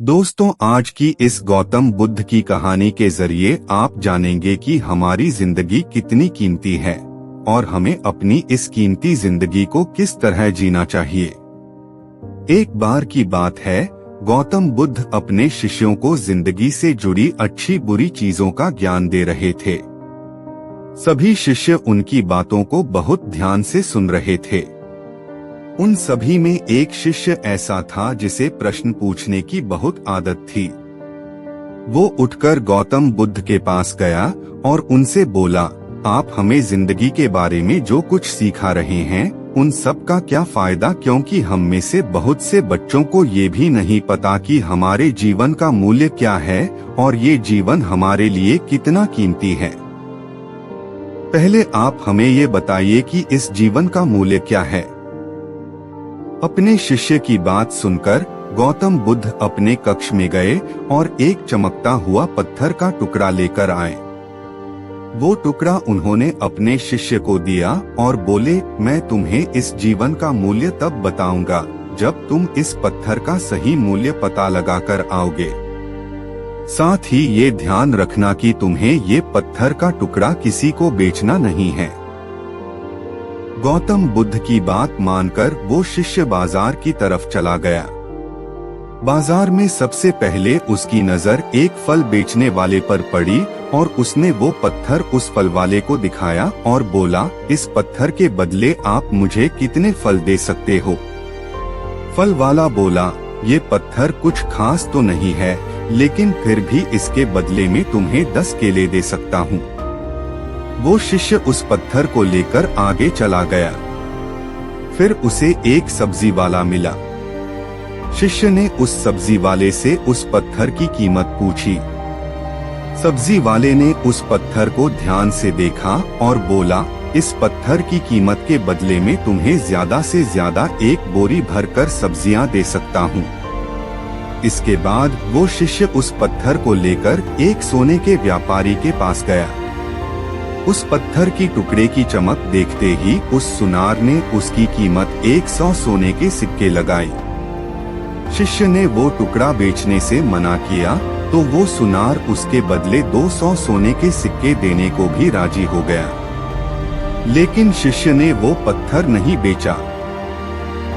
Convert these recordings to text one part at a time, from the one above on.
दोस्तों, आज की इस गौतम बुद्ध की कहानी के जरिए आप जानेंगे कि हमारी जिंदगी कितनी कीमती है और हमें अपनी इस कीमती जिंदगी को किस तरह जीना चाहिए। एक बार की बात है, गौतम बुद्ध अपने शिष्यों को जिंदगी से जुड़ी अच्छी बुरी चीजों का ज्ञान दे रहे थे। सभी शिष्य उनकी बातों को बहुत ध्यान से सुन रहे थे। उन सभी में एक शिष्य ऐसा था जिसे प्रश्न पूछने की बहुत आदत थी। वो उठकर गौतम बुद्ध के पास गया और उनसे बोला, आप हमें जिंदगी के बारे में जो कुछ सिखा रहे हैं उन सब का क्या फायदा, क्योंकि हम में से बहुत से बच्चों को ये भी नहीं पता कि हमारे जीवन का मूल्य क्या है और ये जीवन हमारे लिए कितना कीमती है। पहले आप हमें ये बताइए कि इस जीवन का मूल्य क्या है। अपने शिष्य की बात सुनकर गौतम बुद्ध अपने कक्ष में गए और एक चमकता हुआ पत्थर का टुकड़ा लेकर आए। वो टुकड़ा उन्होंने अपने शिष्य को दिया और बोले, मैं तुम्हें इस जीवन का मूल्य तब बताऊंगा जब तुम इस पत्थर का सही मूल्य पता लगाकर आओगे। साथ ही ये ध्यान रखना कि तुम्हें ये पत्थर का टुकड़ा किसी को बेचना नहीं है। गौतम बुद्ध की बात मानकर वो शिष्य बाजार की तरफ चला गया। बाजार में सबसे पहले उसकी नजर एक फल बेचने वाले पर पड़ी और उसने वो पत्थर उस फल वाले को दिखाया और बोला, इस पत्थर के बदले आप मुझे कितने फल दे सकते हो। फल वाला बोला, ये पत्थर कुछ खास तो नहीं है, लेकिन फिर भी इसके बदले में तुम्हें 10 केले दे सकता हूँ। वो शिष्य उस पत्थर को लेकर आगे चला गया। फिर उसे एक सब्जी वाला मिला। शिष्य ने उस सब्जी वाले से उस पत्थर की कीमत पूछी। सब्जी वाले ने उस पत्थर को ध्यान से देखा और बोला, इस पत्थर की कीमत के बदले में तुम्हें ज्यादा से ज्यादा 1 बोरी भरकर सब्जियां दे सकता हूँ। इसके बाद वो शिष्य उस पत्थर को लेकर एक सोने के व्यापारी के पास गया। उस पत्थर की टुकड़े की चमक देखते ही उस सुनार ने उसकी कीमत 100 सोने के सिक्के लगाई। शिष्य ने वो टुकड़ा बेचने से मना किया तो वो सुनार उसके बदले 200 सोने के सिक्के देने को भी राजी हो गया, लेकिन शिष्य ने वो पत्थर नहीं बेचा।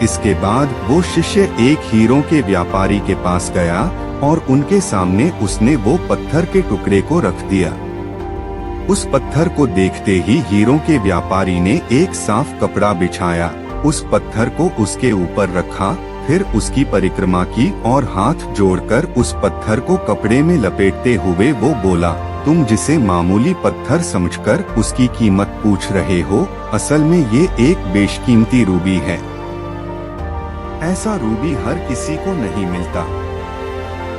इसके बाद वो शिष्य एक हीरों के व्यापारी के पास गया और उनके सामने उसने वो पत्थर के टुकड़े को रख दिया। उस पत्थर को देखते ही हीरों के व्यापारी ने एक साफ कपड़ा बिछाया, उस पत्थर को उसके ऊपर रखा, फिर उसकी परिक्रमा की और हाथ जोड़कर उस पत्थर को कपड़े में लपेटते हुए वो बोला, तुम जिसे मामूली पत्थर समझकर उसकी कीमत पूछ रहे हो, असल में ये एक बेशकीमती रूबी है। ऐसा रूबी हर किसी को नहीं मिलता।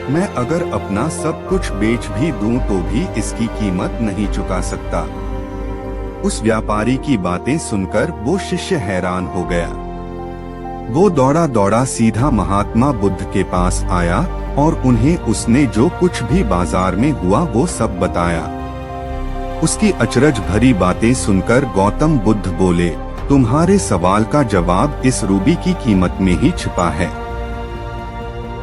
मैं अगर अपना सब कुछ बेच भी दूं तो भी इसकी कीमत नहीं चुका सकता। उस व्यापारी की बातें सुनकर वो शिष्य हैरान हो गया। वो दौड़ा दौड़ा सीधा महात्मा बुद्ध के पास आया और उन्हें उसने जो कुछ भी बाजार में हुआ वो सब बताया। उसकी अचरज भरी बातें सुनकर गौतम बुद्ध बोले, तुम्हारे सवाल का जवाब इस रूबी की कीमत में ही छिपा है।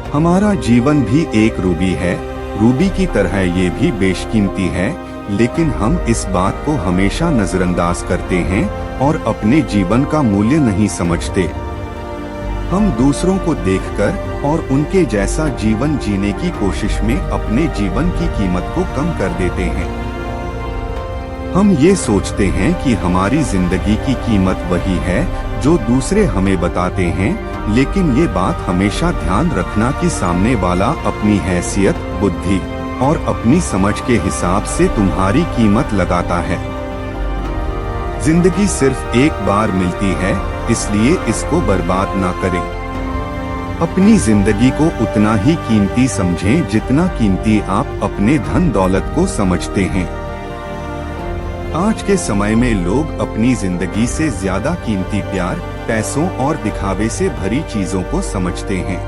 हमारा जीवन भी एक रूबी है, रूबी की तरह ये भी बेशकीमती है, लेकिन हम इस बात को हमेशा नजरअंदाज करते हैं और अपने जीवन का मूल्य नहीं समझते। हम दूसरों को देखकर और उनके जैसा जीवन जीने की कोशिश में अपने जीवन की कीमत को कम कर देते हैं। हम ये सोचते हैं कि हमारी जिंदगी की कीमत वही है जो दूसरे हमें बताते हैं, लेकिन ये बात हमेशा ध्यान रखना कि सामने वाला अपनी हैसियत, बुद्धि और अपनी समझ के हिसाब से तुम्हारी कीमत लगाता है। जिंदगी सिर्फ एक बार मिलती है, इसलिए इसको बर्बाद ना करें। अपनी जिंदगी को उतना ही कीमती समझें जितना कीमती आप अपने धन दौलत को समझते हैं। आज के समय में लोग अपनी जिंदगी से ज्यादा कीमती प्यार, पैसों और दिखावे से भरी चीजों को समझते हैं।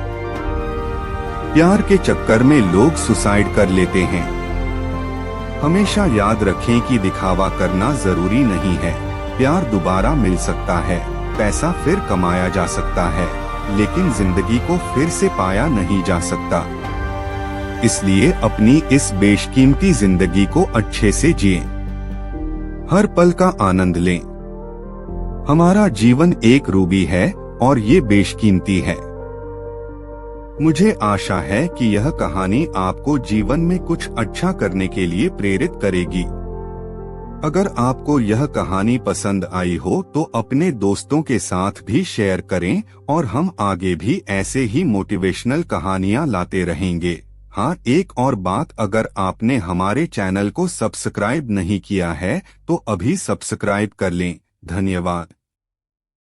प्यार के चक्कर में लोग सुसाइड कर लेते हैं। हमेशा याद रखें कि दिखावा करना जरूरी नहीं है। प्यार दोबारा मिल सकता है, पैसा फिर कमाया जा सकता है, लेकिन जिंदगी को फिर से पाया नहीं जा सकता। इसलिए अपनी इस बेशकीमती जिंदगी को अच्छे से जिएं। हर पल का आनंद लें। हमारा जीवन एक रूबी है और ये बेशकीमती है। मुझे आशा है कि यह कहानी आपको जीवन में कुछ अच्छा करने के लिए प्रेरित करेगी। अगर आपको यह कहानी पसंद आई हो तो अपने दोस्तों के साथ भी शेयर करें और हम आगे भी ऐसे ही मोटिवेशनल कहानियां लाते रहेंगे। हाँ, एक और बात, अगर आपने हमारे चैनल को सब्सक्राइब नहीं किया है तो अभी सब्सक्राइब कर लें। धन्यवाद।